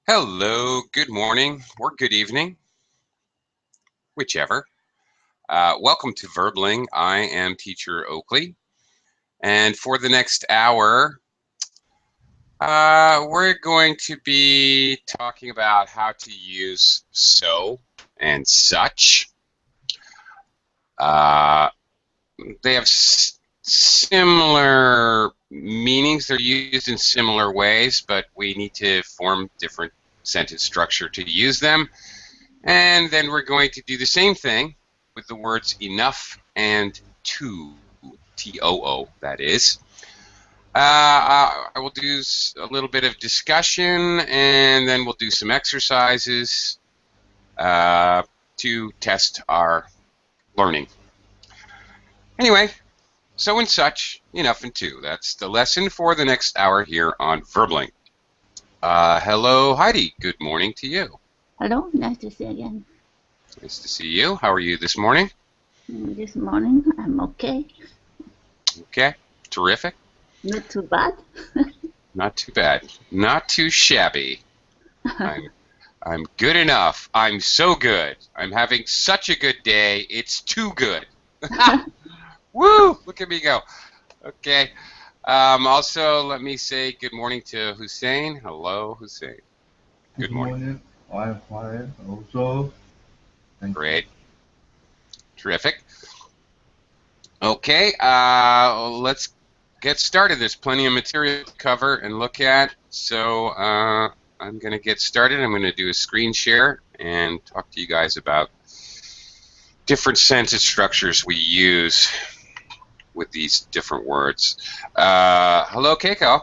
Hello, good morning, or good evening, whichever. Welcome to Verbling. I am Teacher Oakley, and for the next hour, we're going to be talking about how to use so and such. Uh, they have similar meanings. They're used in similar ways, but we need to form different sentence structure to use them. And then we're going to do the same thing with the words enough and too, T-O-O, that is. I will do a little bit of discussion, and then we'll do some exercises to test our learning. Anyway, so and such, enough and too. That's the lesson for the next hour here on Verbling. Hello, Heidi. Good morning to you. Hello, nice to see you again. Nice to see you. How are you this morning? This morning, I'm okay. Okay, terrific. Not too bad. Not too bad. Not too shabby. I'm good enough. I'm so good. I'm having such a good day. It's too good. Woo! Look at me go. Okay. Also, let me say good morning to Hussein. Hello, Hussein. Good morning. I'm fine also. Great. Terrific. Okay, let's get started. There's plenty of material to cover and look at, so I'm going to get started. I'm going to do a screen share and talk to you guys about different sentence structures we use with these different words. Hello, Keiko.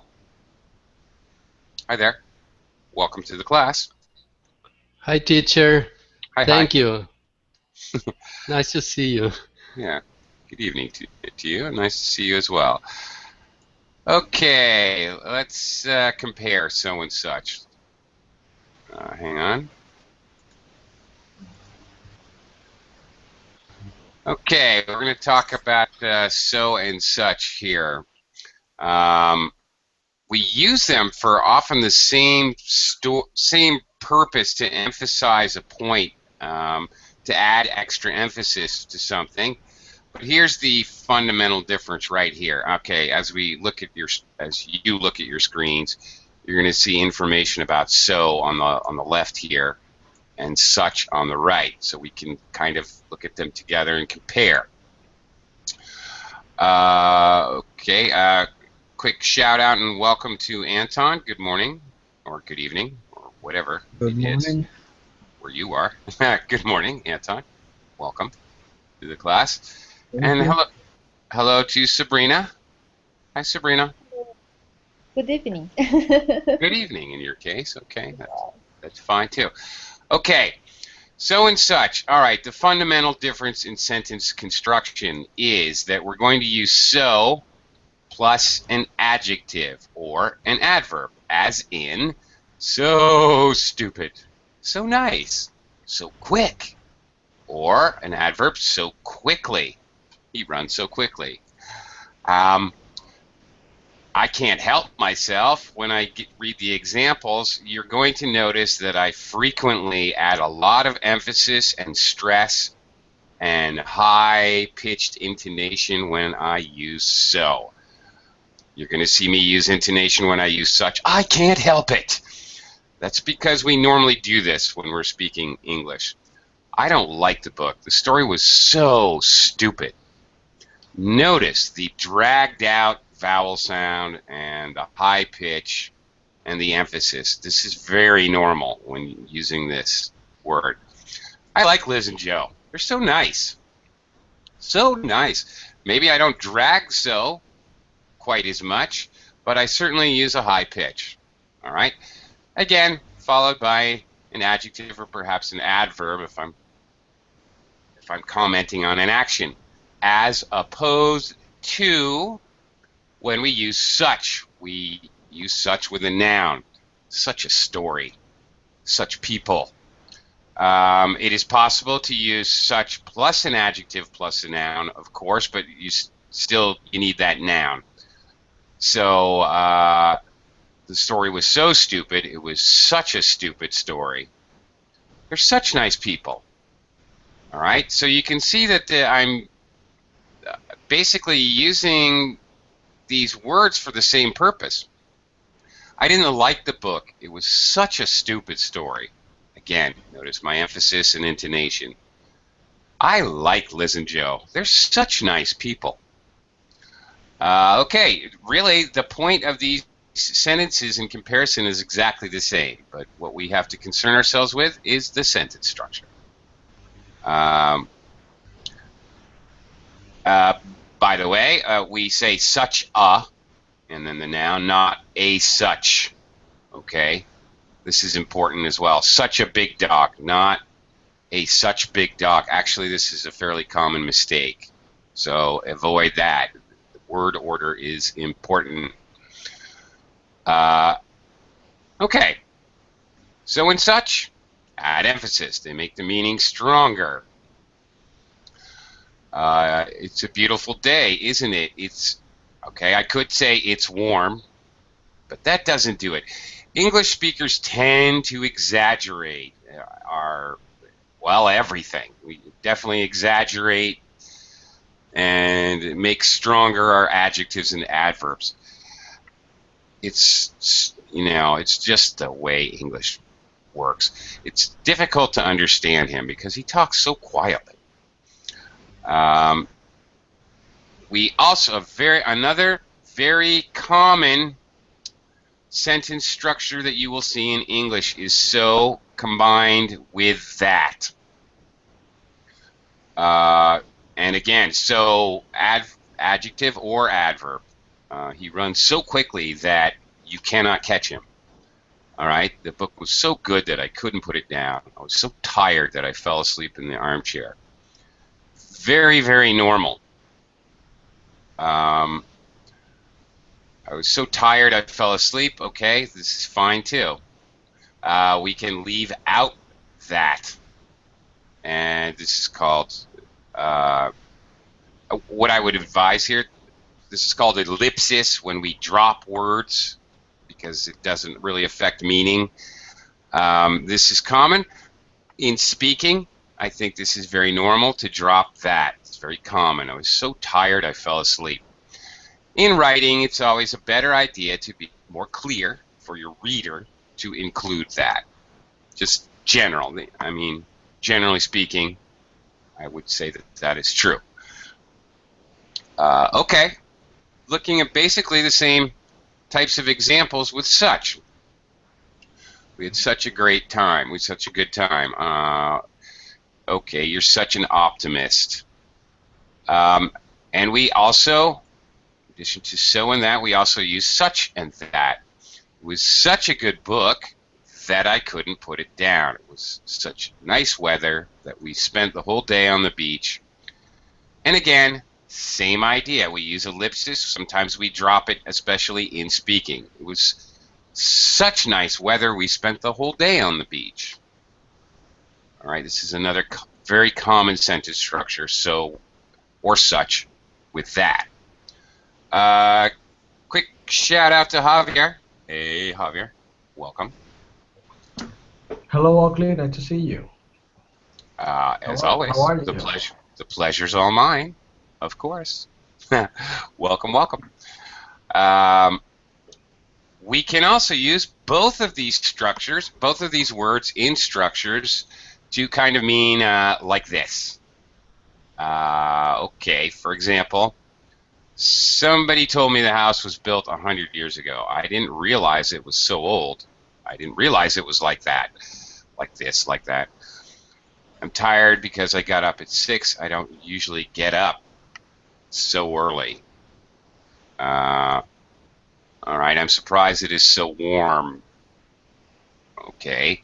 Hi there. Welcome to the class. Hi, teacher. Hi, Thank hi. you. Nice to see you. Yeah. Good evening to you, and nice to see you as well. Okay, let's compare so and such. Hang on. Okay, we're going to talk about so and such here. We use them for often the same purpose, to emphasize a point, to add extra emphasis to something. But here's the fundamental difference right here. Okay, as you look at your screens, you're going to see information about so on the left here, and such on the right, so we can kind of look at them together and compare. Okay, quick shout out and welcome to Anton. Good morning, or good evening, or whatever Good morning. where you are. Good morning, Anton. Welcome to the class. Thank you. Hello to Sabrina. Hi, Sabrina. Good evening. Good evening in your case. Okay, that's fine too. Okay, so and such. All right, the fundamental difference in sentence construction is that we're going to use so plus an adjective or an adverb, as in so stupid, so nice, so quick, or an adverb, so quickly. He runs so quickly. I can't help myself. When I read the examples, you're going to notice that I frequently add a lot of emphasis and stress and high-pitched intonation when I use so. You're going to see me use intonation when I use such. I can't help it. That's because we normally do this when we're speaking English. I don't like the book. The story was so stupid. Notice the dragged out vowel sound and the high pitch and the emphasis. This is very normal when using this word. I like Liz and Joe. They're so nice. So nice. Maybe I don't drag so quite as much, but I certainly use a high pitch. All right? Again, followed by an adjective or perhaps an adverb if I'm commenting on an action, as opposed to when we use such. We use such with a noun. Such a story. Such people. It is possible to use such plus an adjective plus a noun, of course, but you need that noun. So The story was so stupid. It was such a stupid story. They're such nice people. All right, so you can see that I'm basically using these words for the same purpose. I didn't like the book. It was such a stupid story. Again, notice my emphasis and intonation. I like Liz and Joe. They're such nice people. Okay, really, the point of these sentences in comparison is exactly the same, but what we have to concern ourselves with is the sentence structure. By the way, we say such a, and then the noun, not a such. Okay, this is important as well. Such a big dog, not a such big dog. Actually, this is a fairly common mistake, so avoid that. The word order is important. Okay, so in such, add emphasis. They make the meaning stronger. It's a beautiful day, isn't it? It's okay. I could say it's warm, but that doesn't do it. English speakers tend to exaggerate everything. We definitely exaggerate and make stronger our adjectives and adverbs. It's just the way English works. It's difficult to understand him because he talks so quietly. We also another very common sentence structure that you will see in English is so combined with that. And again, so adjective or adverb. He runs so quickly that you cannot catch him. All right, the book was so good that I couldn't put it down. I was so tired that I fell asleep in the armchair. Very, very normal. I was so tired I fell asleep. Okay, this is fine too. We can leave out that, and this is called what I would advise here. This is called ellipsis when we drop words because it doesn't really affect meaning. This is common in speaking. I think this is very normal to drop that. It's very common. I was so tired I fell asleep. In writing, it's always a better idea to be more clear for your reader to include that. Just generally speaking, I would say that that is true. Okay, looking at basically the same types of examples with such. We had such a great time. We had such a good time. Okay, you're such an optimist. And we also, in addition to so and that, we also use such and that. It was such a good book that I couldn't put it down. It was such nice weather that we spent the whole day on the beach. And again, same idea. We use ellipsis. Sometimes we drop it, especially in speaking. It was such nice weather, we spent the whole day on the beach. All right, this is another very common sentence structure, so, or such, with that. Quick shout out to Javier. Hey, Javier, welcome. Hello, Oakley. Nice to see you. As always, how are you? The pleasure's all mine, of course. Welcome, welcome. We can also use both of these structures, both of these words in structures to kind of mean like this. Okay, for example, somebody told me the house was built 100 years ago. I didn't realize it was so old. I didn't realize it was like that, like this, like that. I'm tired because I got up at 6. I don't usually get up so early. All right, I'm surprised it is so warm. Okay.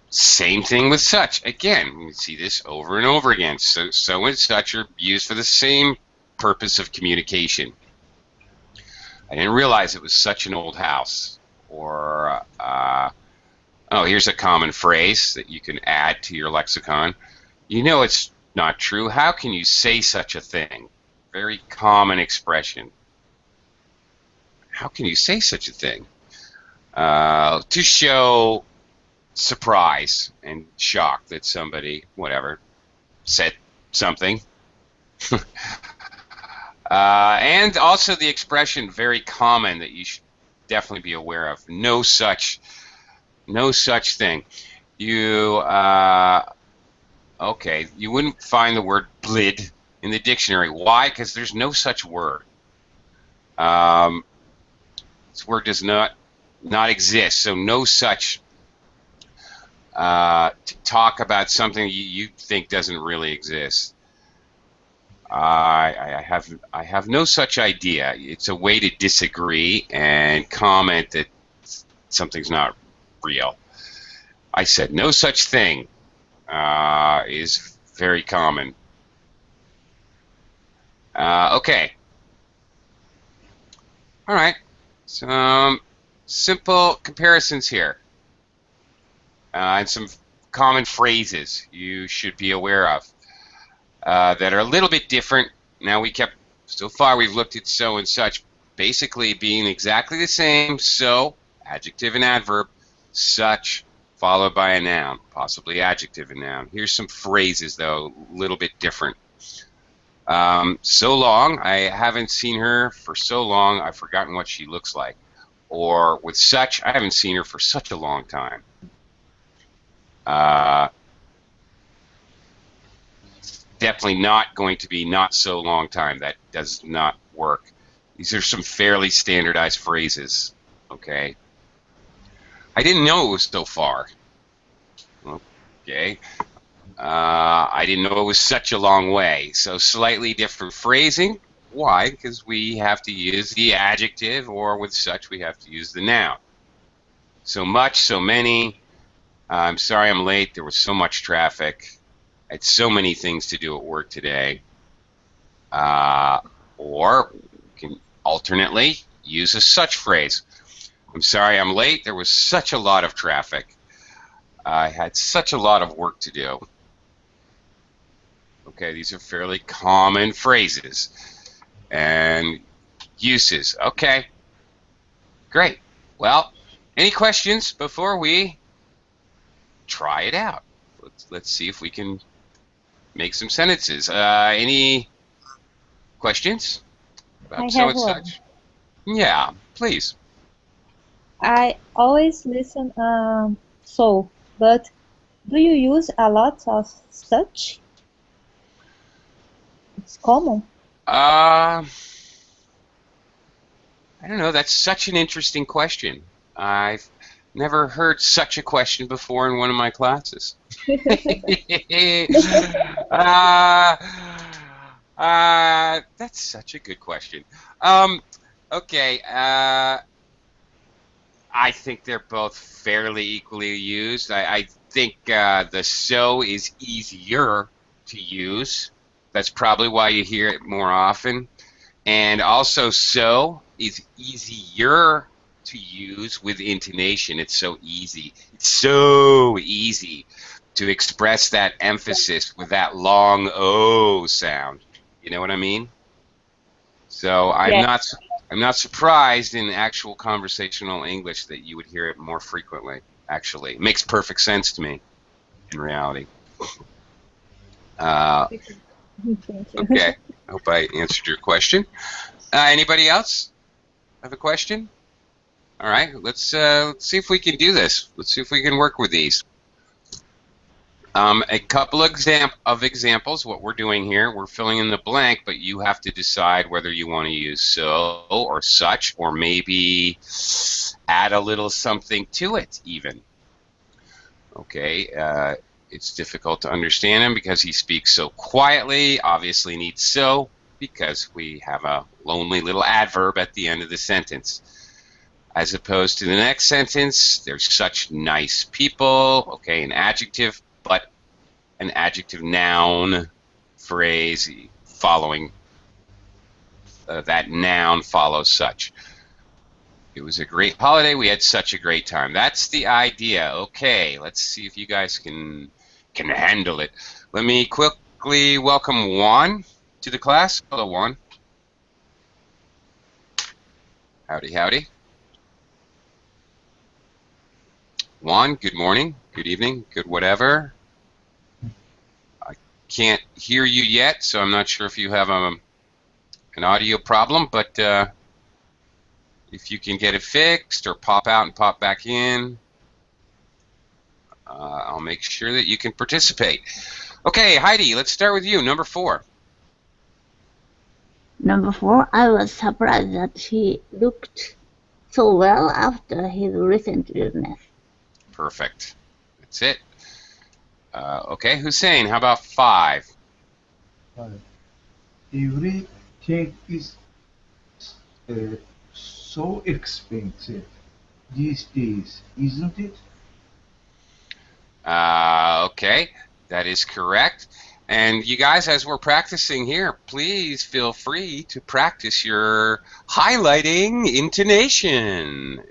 Same thing with such. Again, we see this over and over again. So and such are used for the same purpose of communication. I didn't realize it was such an old house. Or, oh, here's a common phrase that you can add to your lexicon. You know it's not true. How can you say such a thing? Very common expression. How can you say such a thing? to show surprise and shock that somebody, whatever, said something. And also the expression, very common, that you should definitely be aware of. No such thing. You okay? You wouldn't find the word "blid" in the dictionary. Why? Because there's no such word. This word does not exist. So no such. To talk about something you think doesn't really exist. I have no such idea. It's a way to disagree and comment that something's not real. I said no such thing is very common. Okay. All right. Some simple comparisons here. And some common phrases you should be aware of that are a little bit different. Now so far we've looked at so and such basically being exactly the same. So, adjective and adverb, such followed by a noun, possibly adjective and noun. Here's some phrases though, a little bit different. So long, I haven't seen her for so long, I've forgotten what she looks like. Or with such, I haven't seen her for such a long time. Definitely not going to be not so long time. That does not work. These are some fairly standardized phrases. Okay. I didn't know it was so far. Okay. I didn't know it was such a long way. So slightly different phrasing. Why? Because we have to use the adjective, or with such we have to use the noun. So much, so many. I'm sorry I'm late. There was so much traffic. I had so many things to do at work today. Or you can alternately use a such phrase. I'm sorry I'm late. There was such a lot of traffic. I had such a lot of work to do. Okay, these are fairly common phrases and uses. Okay, great. Well, any questions before we try it out? Let's see if we can make some sentences. Any questions about I so have and one. such? Yeah, please. I always listen so, but do you use a lot of such? It's common. I don't know. That's such an interesting question. I've never heard such a question before in one of my classes. uh, that's such a good question. Okay. I think they're both fairly equally used. I think the so is easier to use. That's probably why you hear it more often. And also, so is easier to use with intonation. It's so easy. It's so easy to express that emphasis with that long O sound. You know what I mean? So Yeah. I'm not surprised in actual conversational English that you would hear it more frequently. Actually, it makes perfect sense to me in reality. Thank you. Okay, I hope I answered your question. Anybody else have a question? All right, let's see if we can do this. Let's see if we can work with these. A couple of examples. What we're doing here, we're filling in the blank, but you have to decide whether you want to use so or such, or maybe add a little something to it even. Okay, it's difficult to understand him because he speaks so quietly. Obviously needs so because we have a lonely little adverb at the end of the sentence. As opposed to the next sentence, there's such nice people. Okay, an adjective, but an adjective noun phrase following that noun follows such. It was a great holiday. We had such a great time. That's the idea. Okay, let's see if you guys can handle it. Let me quickly welcome Juan to the class. Hello, Juan. Howdy, howdy. Juan, good morning, good evening, good whatever. I can't hear you yet, so I'm not sure if you have an audio problem, but if you can get it fixed or pop out and pop back in, I'll make sure that you can participate. Okay, Heidi, let's start with you. Number 4. Number 4, I was surprised that he looked so well after his recent illness. Perfect. That's it. Okay, Hussein, how about 5? Everything is so expensive these days, isn't it? Okay, that is correct. And you guys, as we're practicing here, please feel free to practice your highlighting intonation.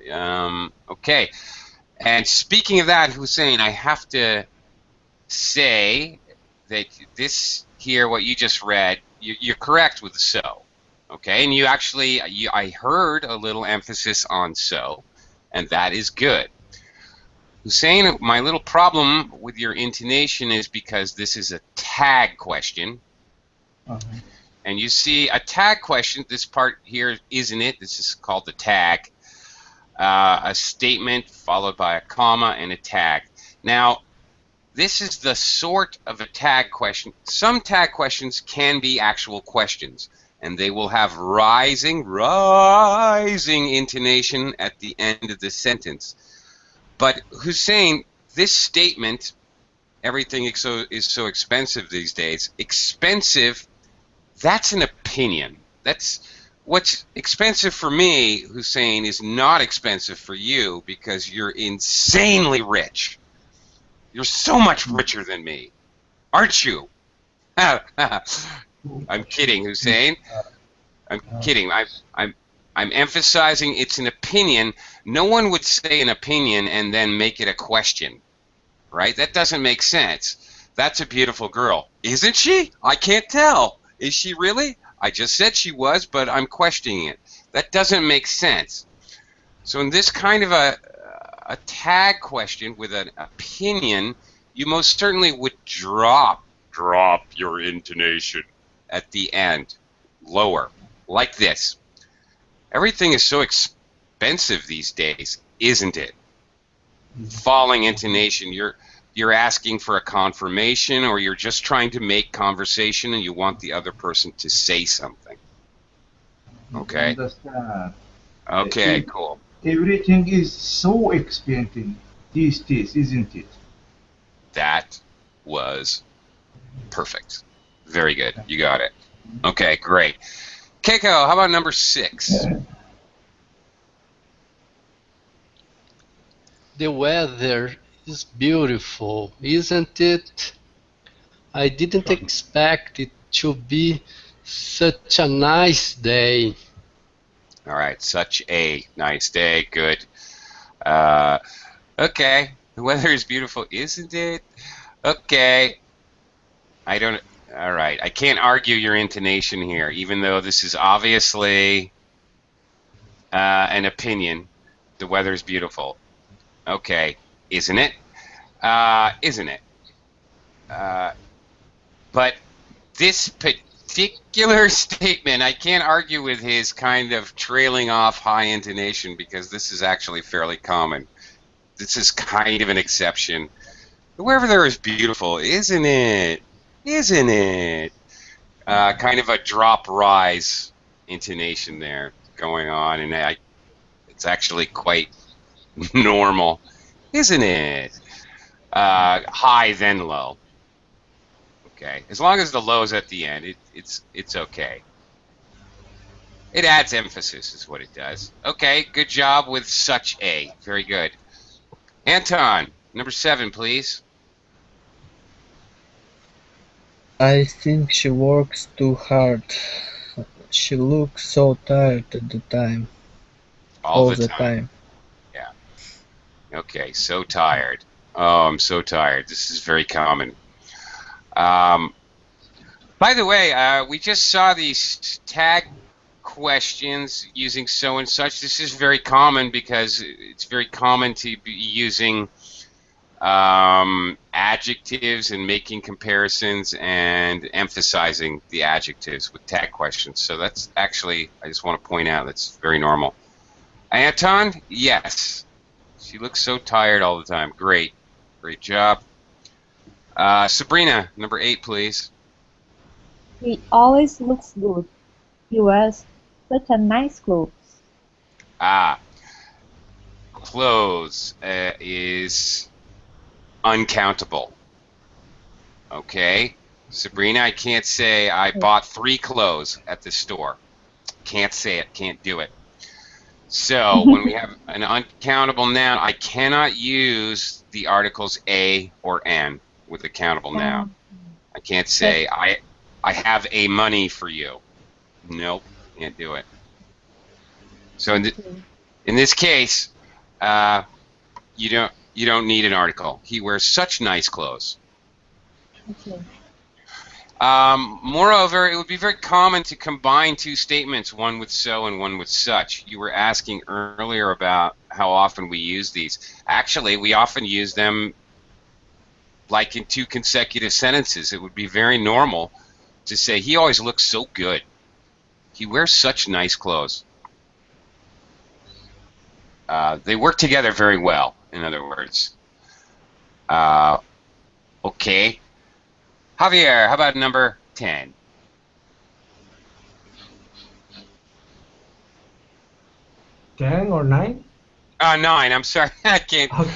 Okay, and speaking of that, Hussein, I have to say that this here, what you just read, you're correct with the so. Okay, and you actually, I heard a little emphasis on so, and that is good. Hussein, my little problem with your intonation is because this is a tag question. And you see a tag question, this part here, isn't it? This is called the tag. A statement followed by a comma and a tag. Now, this is the sort of a tag question. Some tag questions can be actual questions, and they will have rising intonation at the end of the sentence. But Hussein, this statement, everything is so expensive these days. Expensive, that's an opinion. That's what's expensive for me, Hussein, is not expensive for you because you're insanely rich. You're so much richer than me, aren't you? I'm kidding, Hussein. I'm kidding. I'm emphasizing it's an opinion. No one would say an opinion and then make it a question, right? That doesn't make sense. That's a beautiful girl. Isn't she? I can't tell. Is she really? I just said she was, but I'm questioning it. That doesn't make sense. So in this kind of a tag question with an opinion, you most certainly would drop your intonation at the end, lower, like this. Everything is so expensive these days, isn't it? Falling intonation, you're asking for a confirmation, or you're just trying to make conversation and you want the other person to say something. Okay? Understand. Okay, cool. Everything is so expensive these days, isn't it? That was perfect. Very good. You got it. Okay, great. Keiko, how about number 6? The weather is beautiful, isn't it? I didn't expect it to be such a nice day. All right, such a nice day. Good. Okay, the weather is beautiful, isn't it? Okay. All right, I can't argue your intonation here, even though this is obviously an opinion. The weather is beautiful. Okay, isn't it? Isn't it? But this particular statement, I can't argue with his kind of trailing off high intonation because this is actually fairly common. This is kind of an exception. The weather is beautiful, isn't it? Isn't it? Kind of a drop rise intonation there going on, and it's actually quite normal, isn't it? High then low. Okay, as long as the low is at the end, it's okay. It adds emphasis, is what it does. Okay, good job with such a. Very good. Anton, number 7, please. I think she works too hard. She looks so tired at the time. All the time. Yeah. Okay, so tired. Oh, I'm so tired. This is very common. By the way, we just saw these tag questions using so and such. This is very common because it's very common to be using adjectives and making comparisons and emphasizing the adjectives with tag questions. So that's actually, I just want to point out, that's very normal. Anton, yes. She looks so tired all the time. Great. Great job. Sabrina, number 8, please. He always looks good. He wears such a nice clothes. Clothes is uncountable. Okay? Sabrina, I can't say I bought 3 clothes at the store. Can't say it. Can't do it. So when we have an uncountable noun, I cannot use the articles a or an with a countable noun. I can't say I have a money for you. Nope, can't do it. So in this case, you don't need an article. He wears such nice clothes. Okay. Moreover, it would be very common to combine 2 statements, one with so and one with such. You were asking earlier about how often we use these. Actually, we often use them like in 2 consecutive sentences. It would be very normal to say, he always looks so good. He wears such nice clothes. They work together very well, in other words. Okay. Javier, how about number 10? 10 or 9? 9, I'm sorry. I can't. Okay.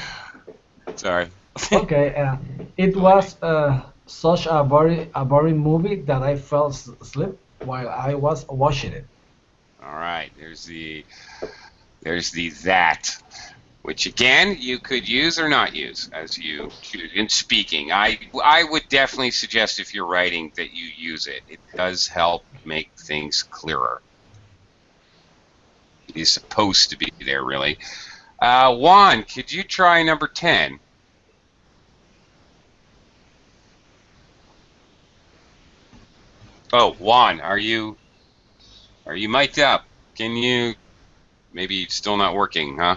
Sorry. Okay, it was such a boring movie that I fell asleep while I was watching it. All right, there's the that, which again you could use or not use as you choose. In speaking, I would definitely suggest if you're writing that you use it. It does help make things clearer. It is supposed to be there, really. Juan, could you try number 10? Oh, Juan, are you mic'd up? Can you? Maybe still not working, huh?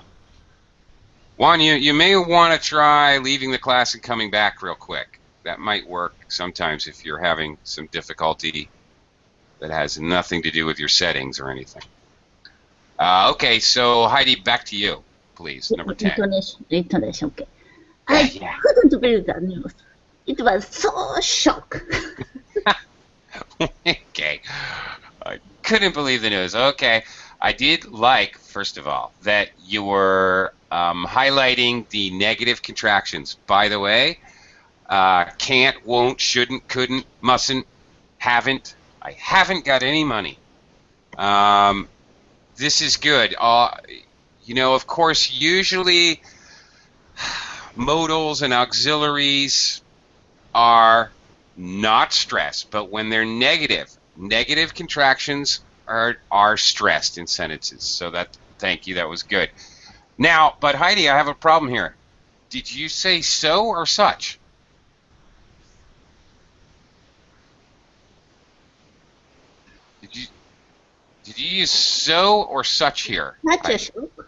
Juan, you may want to try leaving the class and coming back real quick. That might work sometimes if you're having some difficulty that has nothing to do with your settings or anything. Okay, so Heidi, back to you, please. Number 10. Intonation, okay. I couldn't believe the news. It was so shock. Okay. I couldn't believe the news. Okay. I did like, first of all, that you were highlighting the negative contractions. By the way, can't, won't, shouldn't, couldn't, mustn't, haven't. I haven't got any money. This is good. You know, of course, usually modals and auxiliaries are not stressed, but when they're negative contractions are stressed in sentences. So that, thank you, that was good. Now, but Heidi, I have a problem here. Did you say so or such? Did you use so or such here? Such a shock.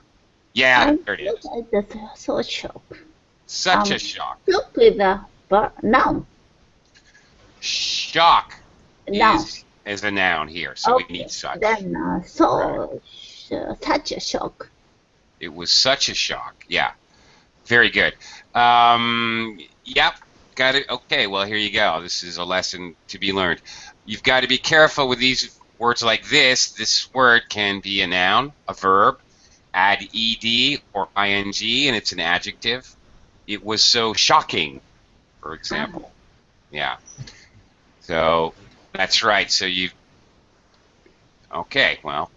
Yeah, there it is. That's so shock. Such a shock. Shock with a noun. Shock Noun. is a noun here, so we need such. Then such a shock. It was such a shock. Yeah, very good. Yep, got it. Okay, well here you go. This is a lesson to be learned. You've got to be careful with these words like this. This word can be a noun, a verb, add ed or ing, and it's an adjective. It was so shocking, for example. Yeah. So that's right. So okay, well,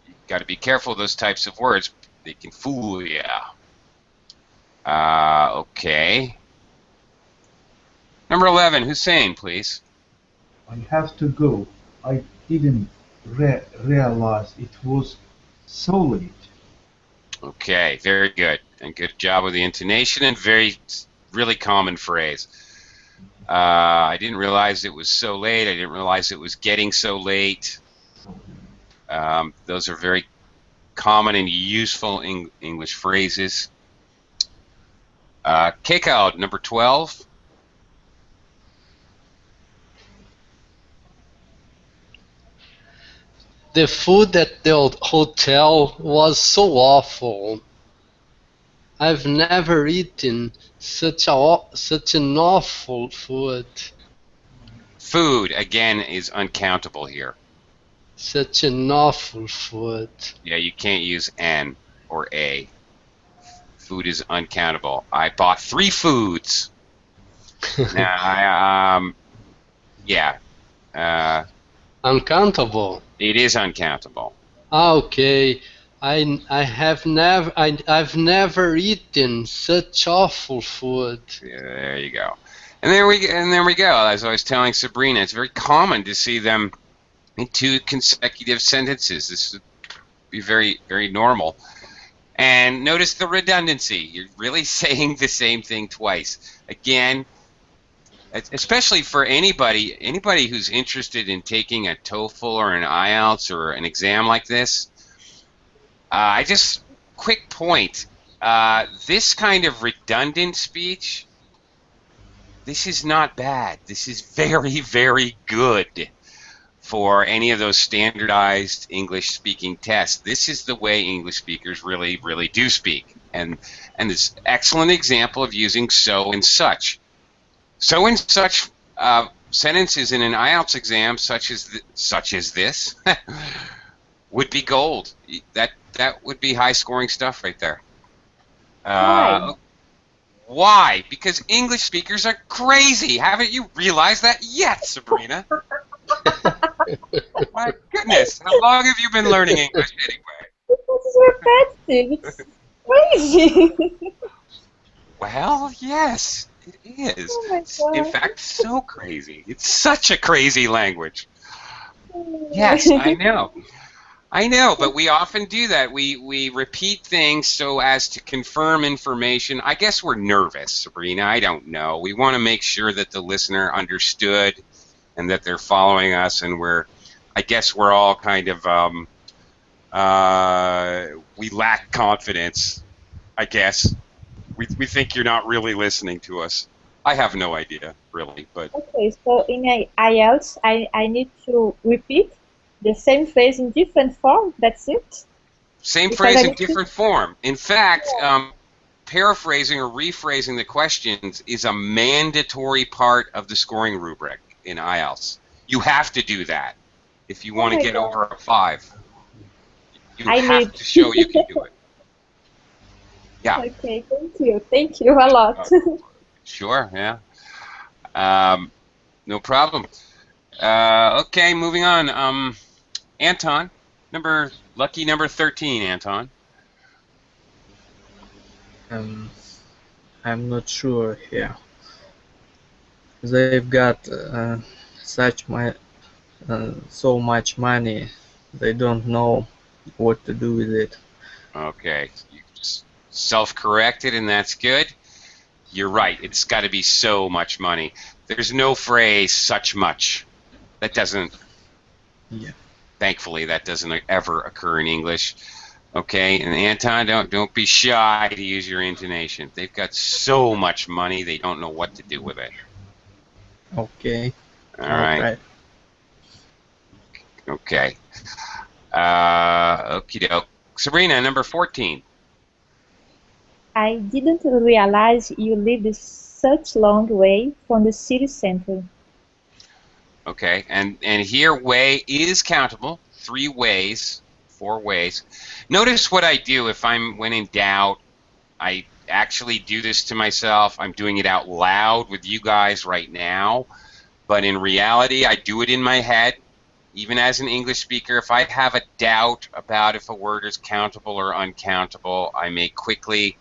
you've got to be careful of those types of words. They can fool you. Okay. Number 11, Hussein, please. I have to go. I didn't realize it was so late. Okay, very good. And good job with the intonation and really common phrase. I didn't realize it was so late. I didn't realize it was getting so late. Those are very common and useful English phrases. Keiko, number 12. The food at the hotel was so awful. I've never eaten such an awful food. Food, again, is uncountable here. Such an awful food. Yeah, you can't use N or A. Food is uncountable. I bought 3 foods. Now, yeah. Uncountable. It is uncountable. Okay. I've never eaten such awful food. Yeah, there you go. And there we go. As I was telling Sabrina, it's very common to see them in 2 consecutive sentences. This would be very, very normal. And notice the redundancy. You're really saying the same thing twice. Again, especially for anybody who's interested in taking a TOEFL or an IELTS or an exam like this. Quick point. This kind of redundant speech, this is not bad. This is very, very good for any of those standardized English-speaking tests. This is the way English speakers really, really do speak. And this excellent example of using so and such. So and such sentences in an IELTS exam, such as this, would be gold. That would be high-scoring stuff right there. Why? Why? Because English speakers are crazy. Haven't you realized that yet, Sabrina? My goodness, how long have you been learning English anyway? This is repetitive. It's crazy. Well, yes, it is. Oh my In God. fact, so crazy. It's such a crazy language. Yes, I know. I know, but we often do that. We repeat things so as to confirm information. I guess we're nervous, Sabrina. I don't know. We want to make sure that the listener understood and that they're following us, and I guess we're all kind of we lack confidence. I guess we think you're not really listening to us. I have no idea, really, but Okay, so in IELTS, I need to repeat the same phrase in different form. That's it. same Because phrase I in need to. different form. In fact, paraphrasing or rephrasing the questions is a mandatory part of the scoring rubric in IELTS. You have to do that if you Oh want to my get God. over a 5. You I have need. to show you can do it. Yeah, Okay, thank you. Thank you a lot. sure, yeah. No problem. Okay, moving on. Anton, lucky number 13, Anton. I'm not sure here. They've got so much money, they don't know what to do with it. Okay, you just self-corrected, and that's good. You're right. It's got to be so much money. There's no phrase "such much." That doesn't. Yeah. Thankfully, that doesn't ever occur in English. Okay, and Anton, don't be shy to use your intonation. They've got so much money, they don't know what to do with it. Okay. All I'll right. try. Okay. Okie doke. Sabrina, number 14. I didn't realize you lived such long way from the city center. Okay, and here way is countable. 3 ways, 4 ways. Notice what I do when in doubt. I actually do this to myself. I'm doing it out loud with you guys right now, but in reality, I do it in my head. Even as an English speaker, if I have a doubt about if a word is countable or uncountable, I may quickly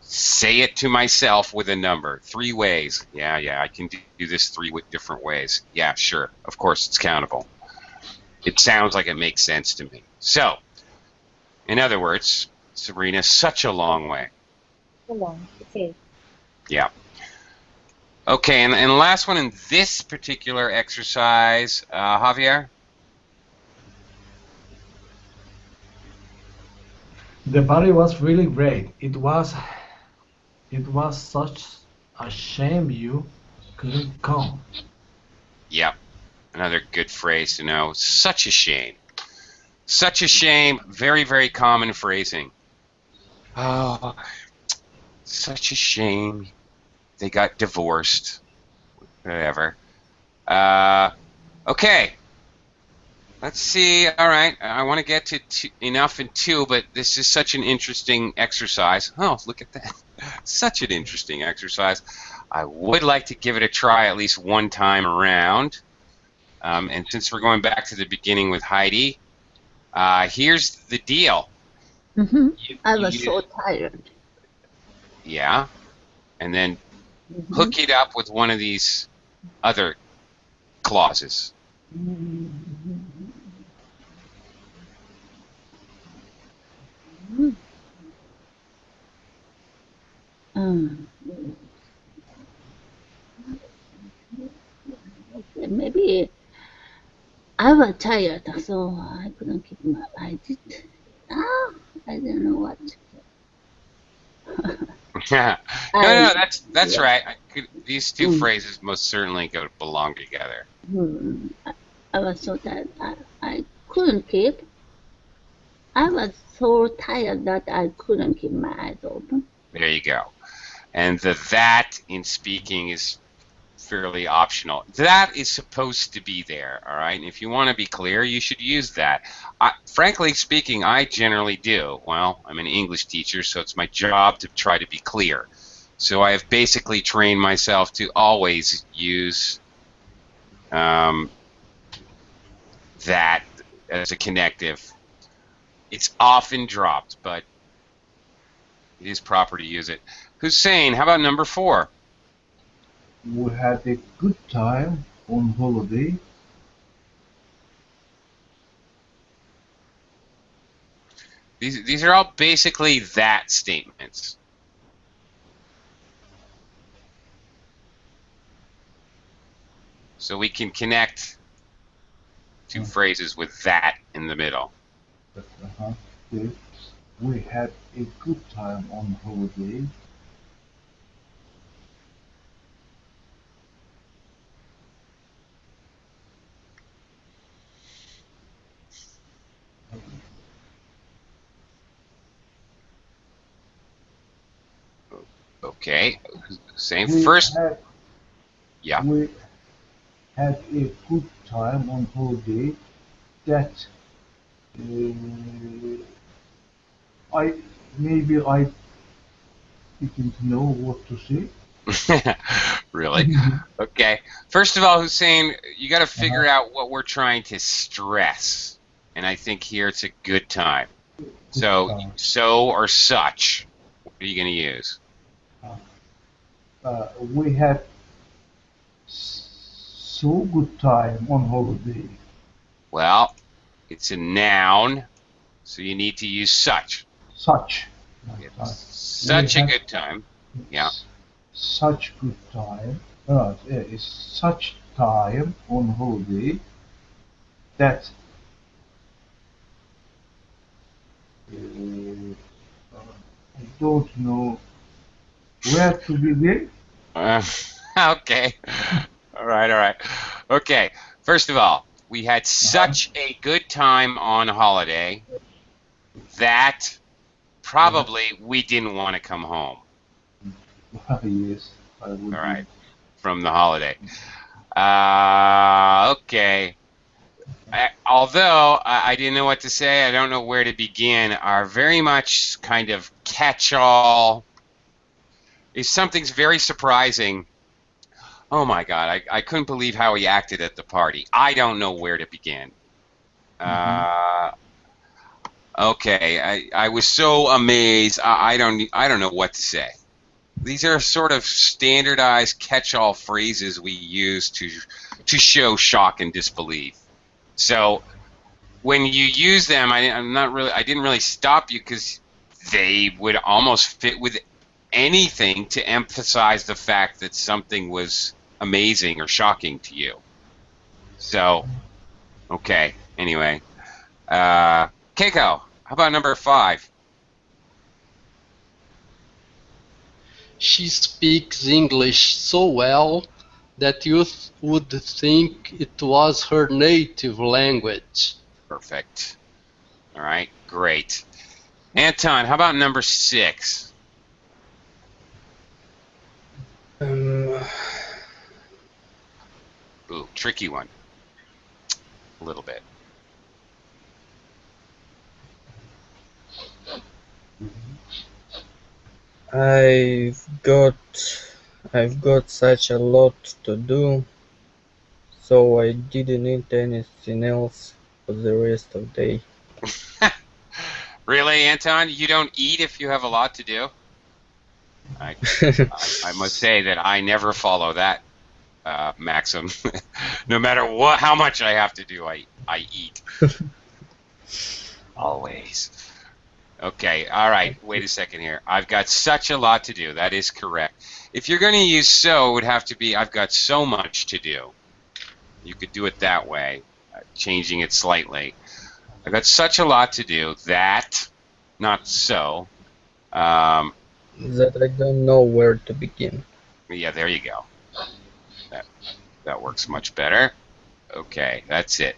say it to myself with a number. 3 ways. Yeah, I can do this 3 different ways. Yeah, sure. Of course, it's countable. It sounds like it makes sense to me. So, in other words, Sabrina, such a long way. So long. Okay. Yeah. Okay, and the last one in this particular exercise, Javier? The party was really great. It was such a shame you couldn't come. Yep, another good phrase to know. Such a shame. Such a shame. Very, very common phrasing. Oh, such a shame. They got divorced. Whatever. Okay. Let's see. All right. I want to get to enough in 2, but this is such an interesting exercise. Oh, look at that. Such an interesting exercise. I would like to give it a try at least one time around. And since we're going back to the beginning with Heidi, here's the deal. I was so tired. Yeah. And then hook it up with one of these other clauses. Maybe I was tired, so I couldn't keep my. I did. I didn't know what. No, that's right. These two phrases most certainly belong together. I was so tired. I couldn't keep. I was so tired that I couldn't keep my eyes open. There you go. And the that in speaking is fairly optional. That is supposed to be there, all right? And if you want to be clear, you should use that. Frankly speaking, I generally do. Well, I'm an English teacher, so it's my job to try to be clear. So I have basically trained myself to always use that as a connective. It's often dropped, but it is proper to use it. Hussein, how about number 4? We had a good time on holiday. These are all basically that statements. So we can connect 2 phrases with that in the middle. Okay. We had a good time on holiday. Okay. Same We first. had Yeah. we had a good time on holiday. That I didn't know what to say. Really? Okay. First of all, Hussein, you got to figure out what we're trying to stress. And I think here it's a good time. So or such. What are you going to use? We had so good time on holiday. Well, it's a noun, so you need to use such. Such. Such a good time. Yeah. Such good time. It's such time on holiday that I don't know where to begin. Okay. All right. Okay. First of all, we had such a good time on holiday that probably we didn't want to come home. Yes, I would. All right. From the holiday. Okay. Although I didn't know what to say, I don't know where to begin, are very much kind of catch-all. If something's very surprising, oh my God, I couldn't believe how he acted at the party. I don't know where to begin. Okay, I was so amazed. I don't know what to say. These are sort of standardized catch-all phrases we use to show shock and disbelief. So when you use them, I didn't really stop you because they would almost fit with anything to emphasize the fact that something was amazing or shocking to you. So, okay. Anyway, Keiko, how about number 5? She speaks English so well that you would think it was her native language. Perfect. All right, great. Anton, how about number 6? Um, Ooh, tricky one. A little bit. I've got I've got such a lot to do, so I didn't eat anything else for the rest of the day. Really, Anton? You don't eat if you have a lot to do? I I must say that I never follow that maxim. No matter how much I have to do, I eat. Always. Okay, all right. Wait a second here. I've got such a lot to do. That is correct. If you're going to use so, it would have to be I've got so much to do. You could do it that way, changing it slightly. I've got such a lot to do that, not so. That I don't know where to begin. Yeah, there you go. That works much better. Okay, that's it.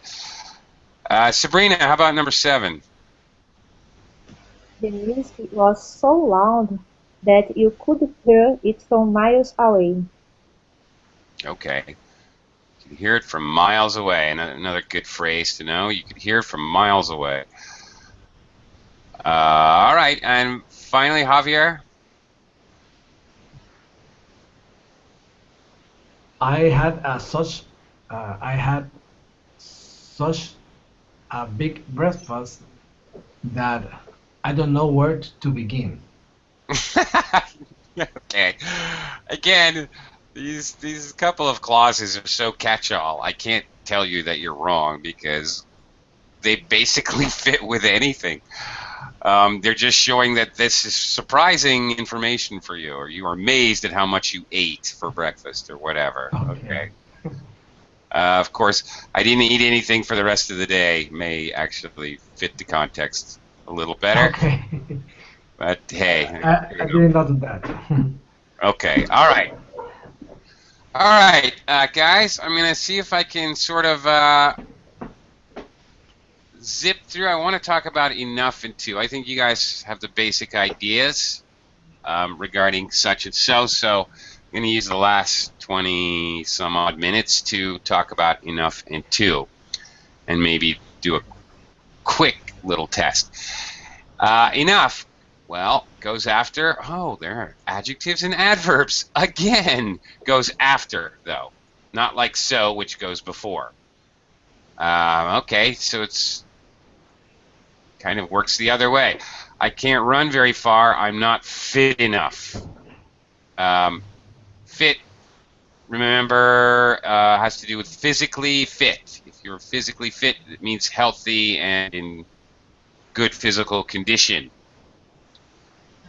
Sabrina, how about number 7? The music was so loud that you could hear it from miles away. Okay. You can hear it from miles away. Another good phrase to know. You could hear it from miles away. All right, and finally, Javier. I had such a big breakfast that I don't know where to begin. Okay. Again, these couple of clauses are so catch-all. I can't tell you that you're wrong because they basically fit with anything. They're just showing that this is surprising information for you, or you are amazed at how much you ate for breakfast, or whatever. Okay. Okay. Of course, I didn't eat anything for the rest of the day. May actually fit the context a little better. Okay. But hey, I didn't know that. okay, all right. All right, guys, I'm going to see if I can sort of zip through. I want to talk about enough and two. I think you guys have the basic ideas regarding such and so. So I'm going to use the last 20 some odd minutes to talk about enough and two, and maybe do a quick little test. Enough, well, goes after. Oh, there are adjectives and adverbs. Again, goes after, though. Not like so, which goes before. Okay, so it's kind of works the other way. I can't run very far. I'm not fit enough. Fit, remember, has to do with physically fit. If you're physically fit, it means healthy and in good physical condition.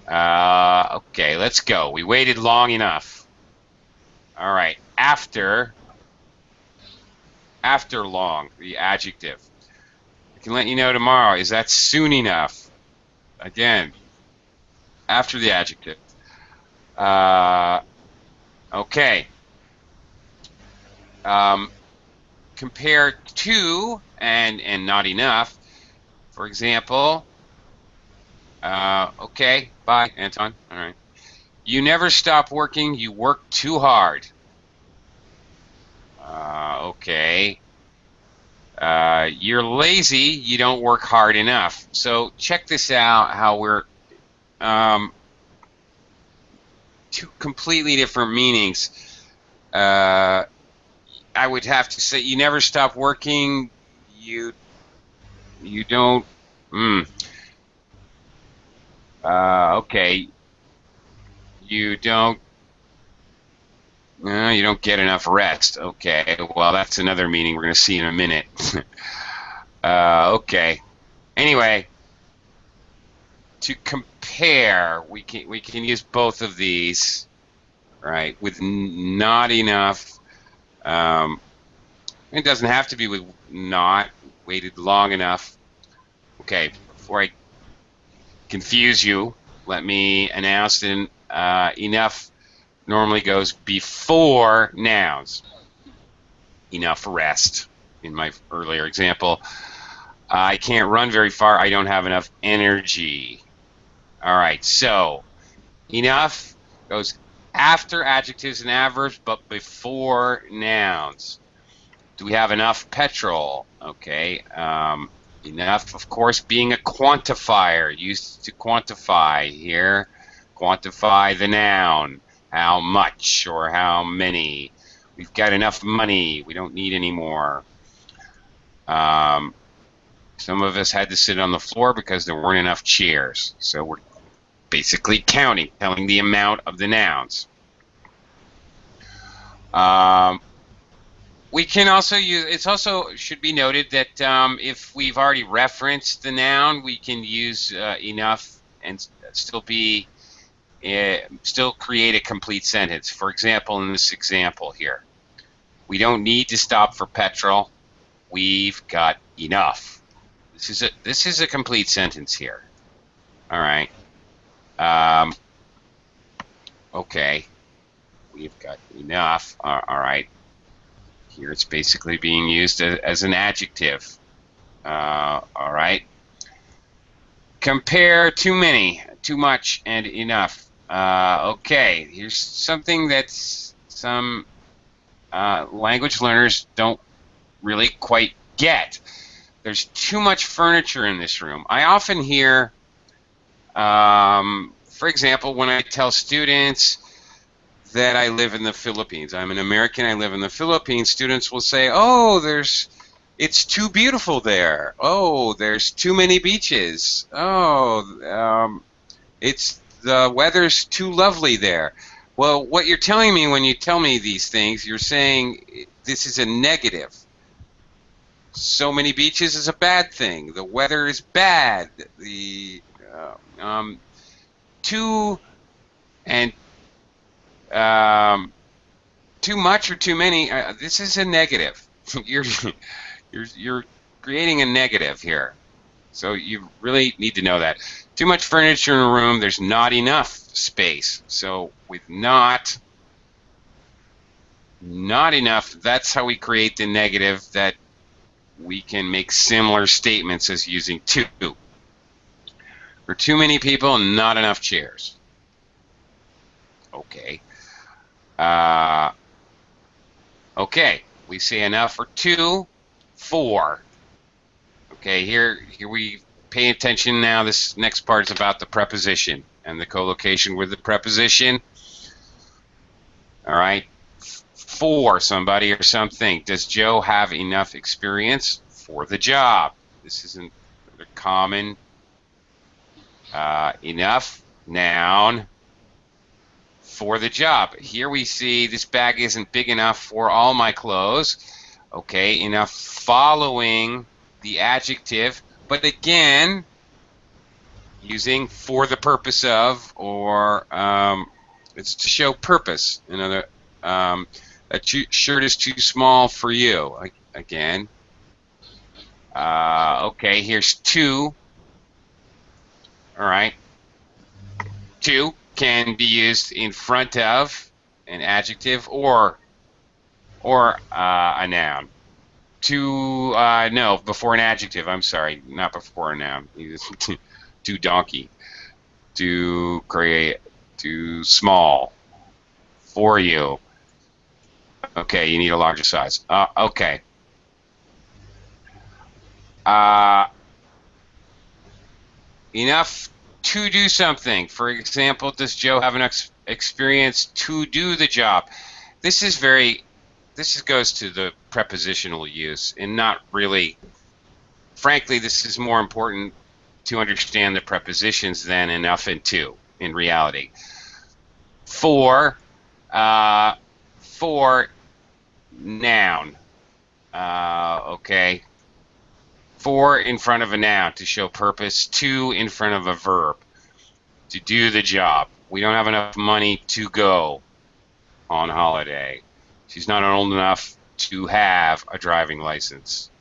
Okay, let's go. We waited long enough. All right, after long, the adjective. I can let you know tomorrow. Is that soon enough? Again, after the adjective. Okay. Compare to and not enough. For example, okay, bye, Anton. All right. You never stop working. You work too hard. Okay. You're lazy. You don't work hard enough. So check this out. How we're two completely different meanings. I would have to say you never stop working. You don't. Okay. You don't. You don't get enough rest. Okay. Well, that's another meaning we're going to see in a minute. Okay. Anyway, to compare, we can use both of these, right? With not enough. It doesn't have to be with not waited long enough. Okay. Before I confuse you, let me announce enough normally goes before nouns. Enough rest. In my earlier example, I can't run very far. I don't have enough energy. All right, so enough goes after adjectives and adverbs, but before nouns. Do we have enough petrol? Okay. Enough, of course, being a quantifier, used to quantify here. Quantify the noun. How much or how many. We've got enough money. We don't need any more. Some of us had to sit on the floor because there weren't enough chairs. So we're basically counting, telling the amount of the nouns. We can also use, it's also should be noted that if we've already referenced the noun, we can use enough and still be, still create a complete sentence. For example, in this example here, we don't need to stop for petrol. We've got enough. This is a complete sentence here. All right. Okay. We've got enough. All right. Here it's basically being used as an adjective. All right. Compare too many, too much, and enough. Okay, here's something that some language learners don't really quite get. There's too much furniture in this room. I often hear, for example, when I tell students that I live in the Philippines. I'm an American, I live in the Philippines. Students will say, oh, it's too beautiful there. Oh, there's too many beaches. Oh, the weather's too lovely there. Well, what you're telling me when you tell me these things, you're saying this is a negative. So many beaches is a bad thing. The weather is bad. Too much or too many. This is a negative. You're creating a negative here. So you really need to know that. Too much furniture in a room. There's not enough space. So with not enough, that's how we create the negative, that we can make similar statements as using too. For too many people, not enough chairs. Okay. Okay, we say enough for two, four. Okay, here we pay attention now. This next part is about the preposition and the collocation with the preposition. All right, for somebody or something. Does Joe have enough experience for the job? This isn't a common. Enough, noun, for the job. Here we see this bag isn't big enough for all my clothes. Okay, enough following the adjective, but again, using for the purpose of, or it's to show purpose. Another, that shirt is too small for you. Again. Okay, here's two. All right. Two can be used in front of an adjective or a noun. To no, before an adjective. I'm sorry, not before a noun. To donkey. To create. To small. For you. Okay, you need a larger size. Okay. Enough to do something. For example, does Joe have enough experience to do the job? This goes to the prepositional use, and not really, frankly, this is more important to understand the prepositions than enough and to, in reality. For noun, okay. For in front of a noun to show purpose, to in front of a verb to do the job. We don't have enough money to go on holiday. She's not old enough to have a driving license.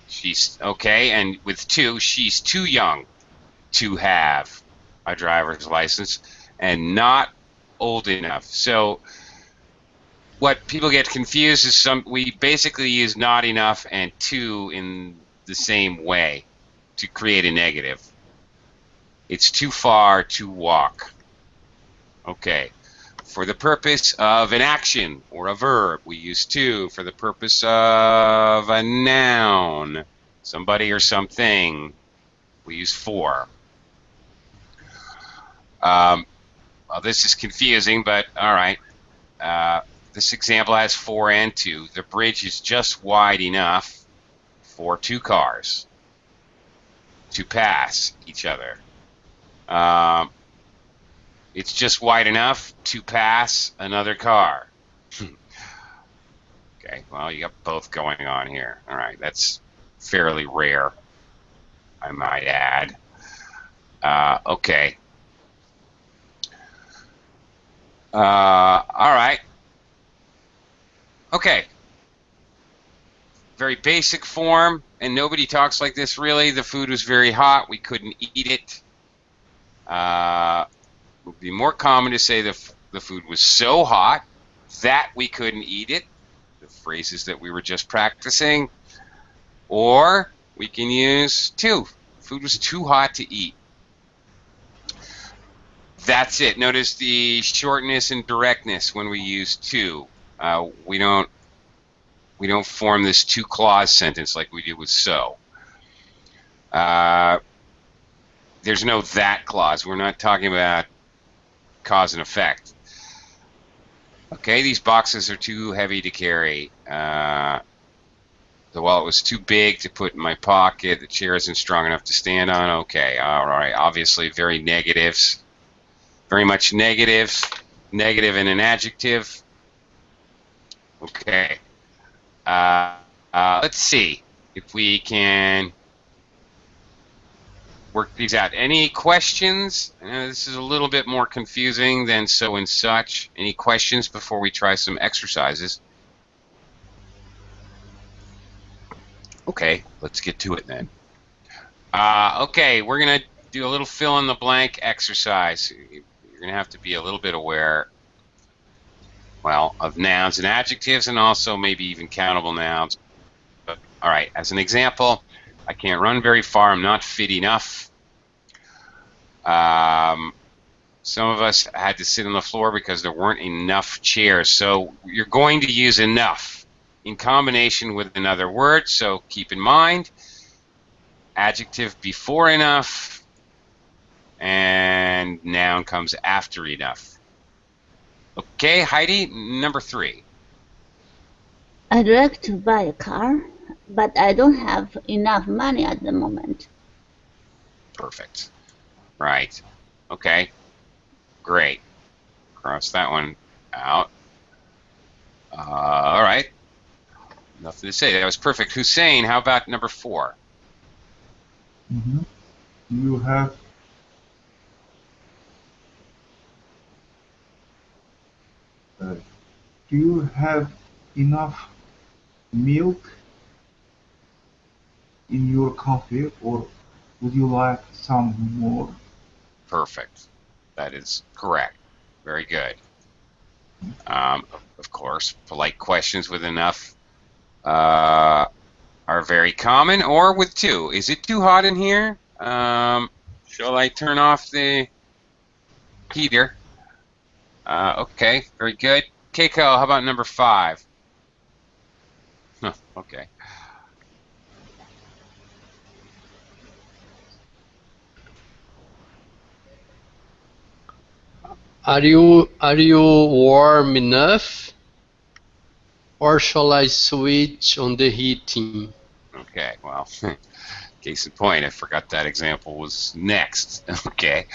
She's okay, and with to, she's too young. to have a driver's license and not old enough. So what people get confused is we basically use not enough and to in the same way to create a negative. It's too far to walk. Okay. For the purpose of an action or a verb, we use to. For the purpose of a noun, somebody or something, we use for. Well, this is confusing, but all right. This example has for and to. The bridge is just wide enough for two cars to pass each other. It's just wide enough to pass another car. Okay, well, you got both going on here. All right, that's fairly rare, I might add. Okay. All right. Okay. Very basic form, and nobody talks like this really. The food was very hot. We couldn't eat it. It would be more common to say the food was so hot that we couldn't eat it. The phrases that we were just practicing. Or we can use to. Food was too hot to eat. That's it. Notice the shortness and directness when we use to. We don't form this two-clause sentence like we do with so. There's no that clause. We're not talking about cause and effect. Okay, these boxes are too heavy to carry. The wallet was too big to put in my pocket. The chair isn't strong enough to stand on. Okay, all right. Obviously, very negatives. Very much negative. Negative in an adjective. Okay. Let's see if we can work these out. Any questions? I know this is a little bit more confusing than so and such. Any questions before we try some exercises? Okay, let's get to it then. Okay, we're going to do a little fill-in-the-blank exercise. You're going to have to be a little bit aware, well, of nouns and adjectives, and also maybe even countable nouns. But, all right, as an example, I can't run very far. I'm not fit enough. Some of us had to sit on the floor because there weren't enough chairs. So you're going to use enough in combination with another word. So keep in mind, adjective before enough, and noun comes after enough. Okay, Heidi, number 3. I'd like to buy a car, but I don't have enough money at the moment. Perfect. Right. Okay. Great. Cross that one out. All right. Nothing to say. That was perfect. Hussein, how about number 4? Mm-hmm. You have do you have enough milk in your coffee, or would you like some more? Perfect. That is correct. Very good. Of course, polite questions with enough are very common, or with to. Is it too hot in here? Shall I turn off the heater? Okay, very good. Keiko, how about number 5? Huh, okay. Are you warm enough? Or shall I switch on the heating? Okay, well, case in point, I forgot that example was next. Okay.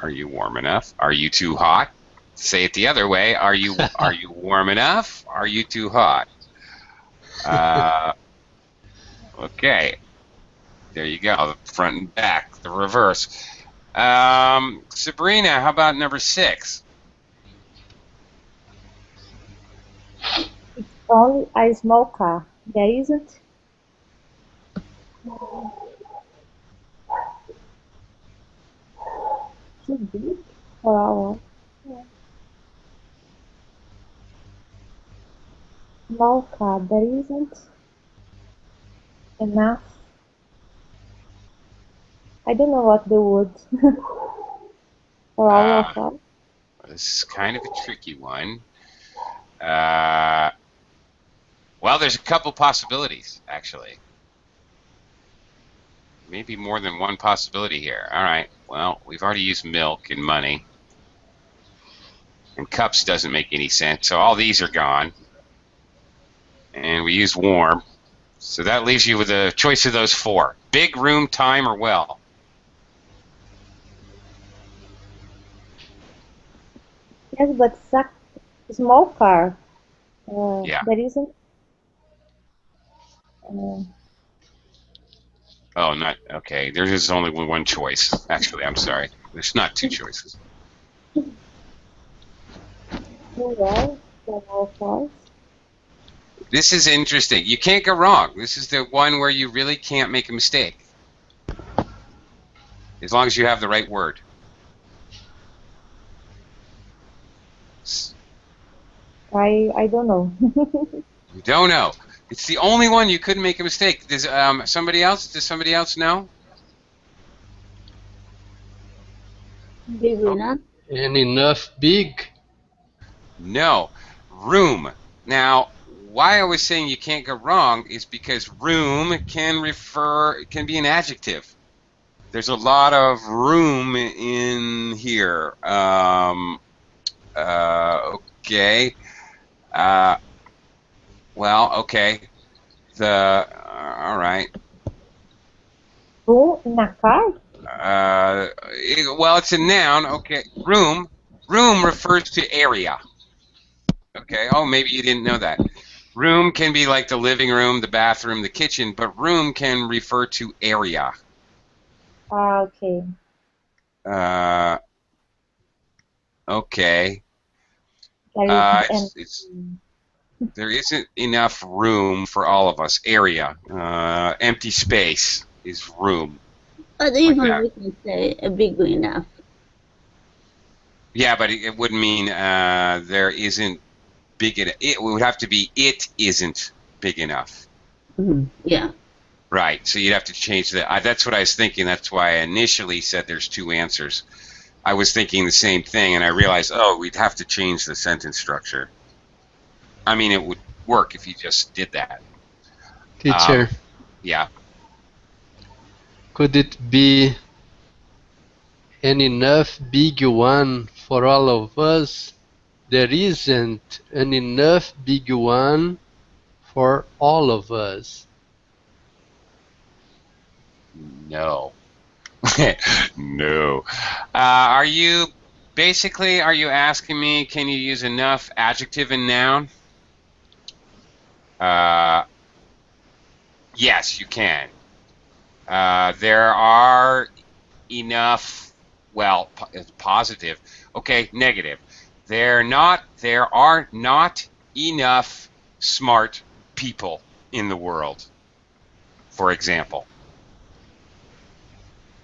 Are you warm enough? Are you too hot? Say it the other way. Are you warm enough? Are you too hot? Okay. There you go. The front and back, the reverse. Sabrina, how about number 6? It's only a small car. There isn't. Too big for our small car. There isn't enough. I don't know what the word for all Uh, of us. this is kind of a tricky one. Uh, well, there's a couple possibilities, actually. Maybe more than one possibility here. All right. Well, we've already used milk and money. And cups doesn't make any sense. So all these are gone. And we use warm. So that leaves you with a choice of those four. Big, room, time, or well. Yes, but small car. Yeah. There isn't. Uh, Oh, not okay. There is only one choice. Actually, I'm sorry. There's not two choices. too well for all of us. This is interesting. You can't go wrong. This is the one where you really can't make a mistake. As long as you have the right word. I don't know. You don't know. It's the only one you couldn't make a mistake. Does somebody else? Does somebody else know? Big Oh, enough? And enough big. no. Room. Now, why I was saying you can't go wrong is because room can be an adjective. There's a lot of room in here. Okay. Uh, well, okay. All right. Room in a car? Well, it's a noun. Okay. Room. Room refers to area. Okay. Oh, maybe you didn't know that. Room can be like the living room, the bathroom, the kitchen, but room can refer to area. Okay. Uh, okay. There isn't any. There isn't enough room for all of us. Area. Empty space is room. But Like even that. we can say big enough. Yeah, but it wouldn't mean there isn't big enough. It would have to be it isn't big enough. Yeah. Right. So you'd have to change that. That's what I was thinking. That's why I initially said there's two answers. I was thinking the same thing, and I realized, oh, we'd have to change the sentence structure. I mean, it would work if you just did that. Teacher, Yeah. could it be an enough big one for all of us? There isn't an enough big one for all of us. No. No. Are you asking me, can you use enough adjective and noun? Uh, yes, you can. There are enough, well, it's positive. Okay, negative. There are not enough smart people in the world, for example.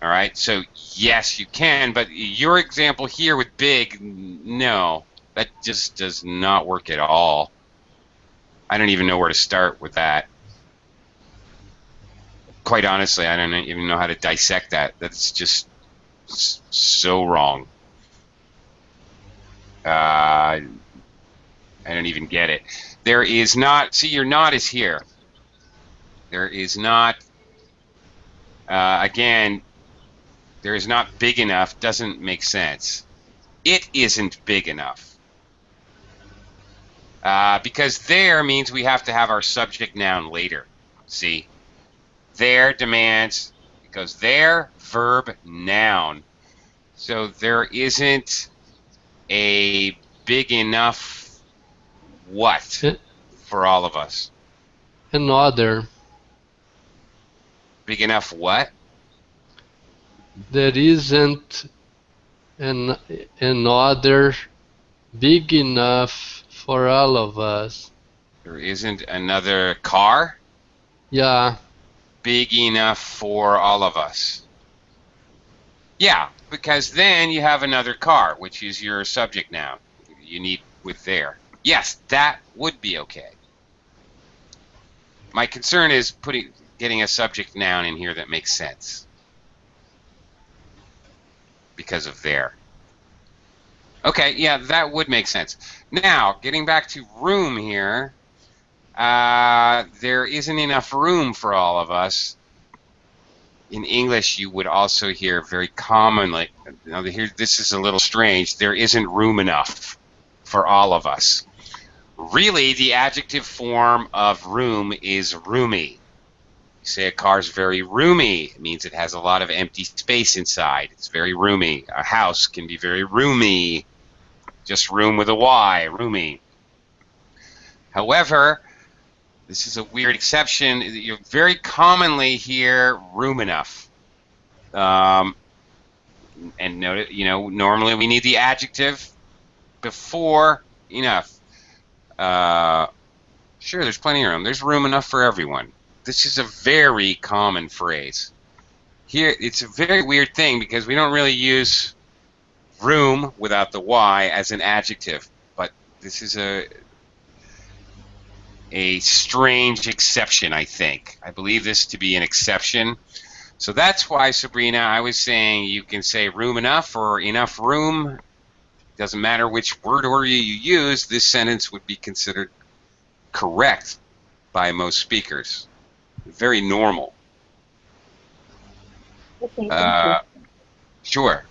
All right, so yes, you can, but your example here with big, no, that just does not work at all. I don't even know where to start with that. Quite honestly, I don't even know how to dissect that. That's just so wrong. I don't even get it. There is not, see, your not is here. There is not, again, there is not big enough, doesn't make sense. It isn't big enough. Because there means we have to have our subject noun later. See? There demands, it goes there, verb, noun. So there isn't a big enough what for all of us? Another. Big enough what? There isn't another big enough for all of us. There isn't another car Yeah, big enough for all of us. Yeah, because then you have another car, which is your subject noun. You need with there. Yes, that would be okay. My concern is getting a subject noun in here that makes sense because of there. Okay, yeah, that would make sense. Now, getting back to room here, there isn't enough room for all of us. In English, you would also hear very commonly, now here, this is a little strange, there isn't room enough for all of us. Really, the adjective form of room is roomy. You say a car's very roomy, it means it has a lot of empty space inside. It's very roomy. A house can be very roomy. Just room with a Y, roomy. However, this is a weird exception. You very commonly hear room enough. And note, normally we need the adjective before enough. Sure, there's plenty of room. There's room enough for everyone. This is a very common phrase. Here, it's a very weird thing because we don't really use room without the Y as an adjective, but this is a strange exception, I think. I believe this to be an exception. So that's why, Sabrina, I was saying you can say room enough or enough room. Doesn't matter which word order you use, this sentence would be considered correct by most speakers. Very normal. Okay, thank you. Sure.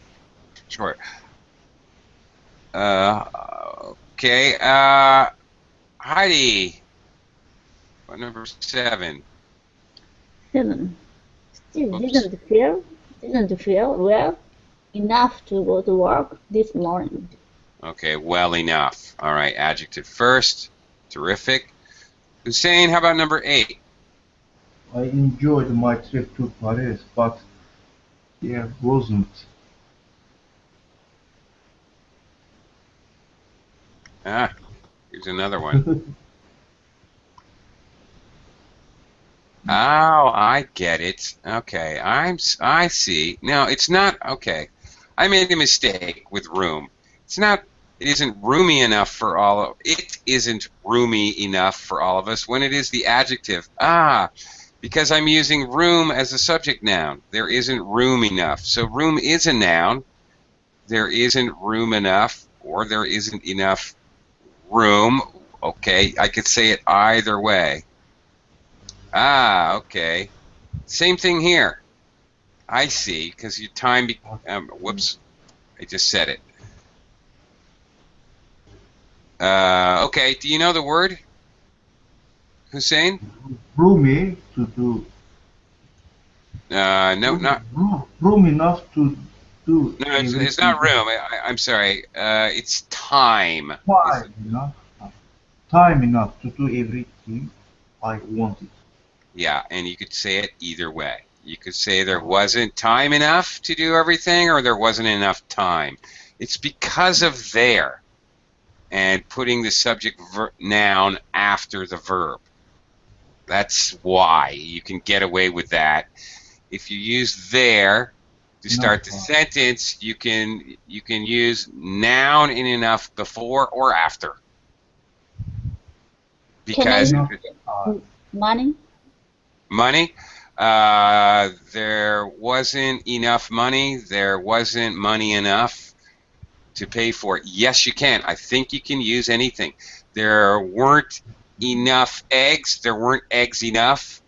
Okay. Heidi. What, number 7? 7. Still didn't feel well enough to go to work this morning. Okay, well enough. All right, adjective first. Terrific. Hussein, how about number 8? I enjoyed my trip to Paris, but there wasn't. Here's another one. Oh, I get it. Okay, I see. No, it's not. Okay, I made a mistake with room. It isn't roomy enough for it isn't roomy enough for all of us when it is the adjective. Because I'm using room as a subject noun. There isn't room enough. So room is a noun. There isn't room enough, or there isn't enough room. Okay, I could say it either way. Okay. Same thing here. I see, because your time, whoops, I just said it. Okay, do you know the word, Hussein? Roomy to do. No, not. Room enough to do. No, it's not room. I'm sorry. It's time. Time enough to do everything I wanted. Yeah, and you could say it either way. You could say there wasn't time enough to do everything, or there wasn't enough time. It's because of there, and putting the subject noun after the verb. That's why you can get away with that. If you use there to start the sentence, you can use noun in enough before or after. Because money? Money? There wasn't enough money. There wasn't money enough to pay for it. Yes, you can. I think you can use anything. There weren't enough eggs. There weren't eggs enough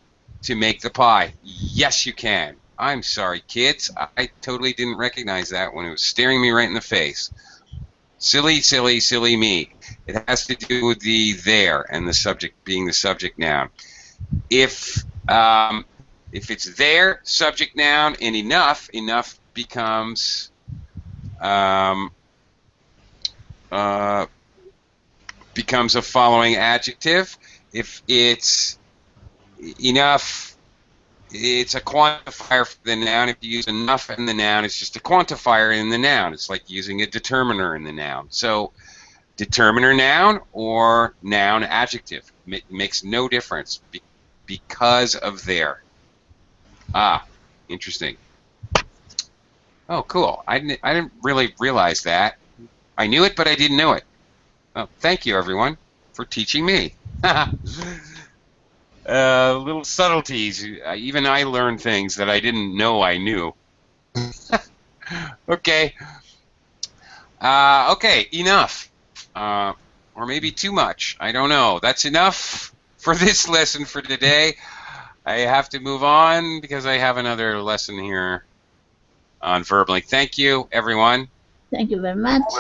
to make the pie. Yes, you can. I'm sorry, kids. I totally didn't recognize that when it was staring me right in the face. Silly, silly, silly me. It has to do with the there and the subject being the subject noun. If it's there, subject noun, and enough becomes a following adjective. If it's enough, it's a quantifier for the noun. If you use enough in the noun, it's just a quantifier in the noun. It's like using a determiner in the noun. So determiner noun or noun adjective makes no difference because of there. Interesting. Oh, cool. I didn't really realize that. I knew it, but I didn't know it. Oh, thank you, everyone, for teaching me. Little subtleties. Even I learned things that I didn't know I knew. Okay. Okay, enough. Or maybe too much. I don't know. That's enough for this lesson for today. I have to move on because I have another lesson here on verbally. Thank you, everyone. Thank you very much.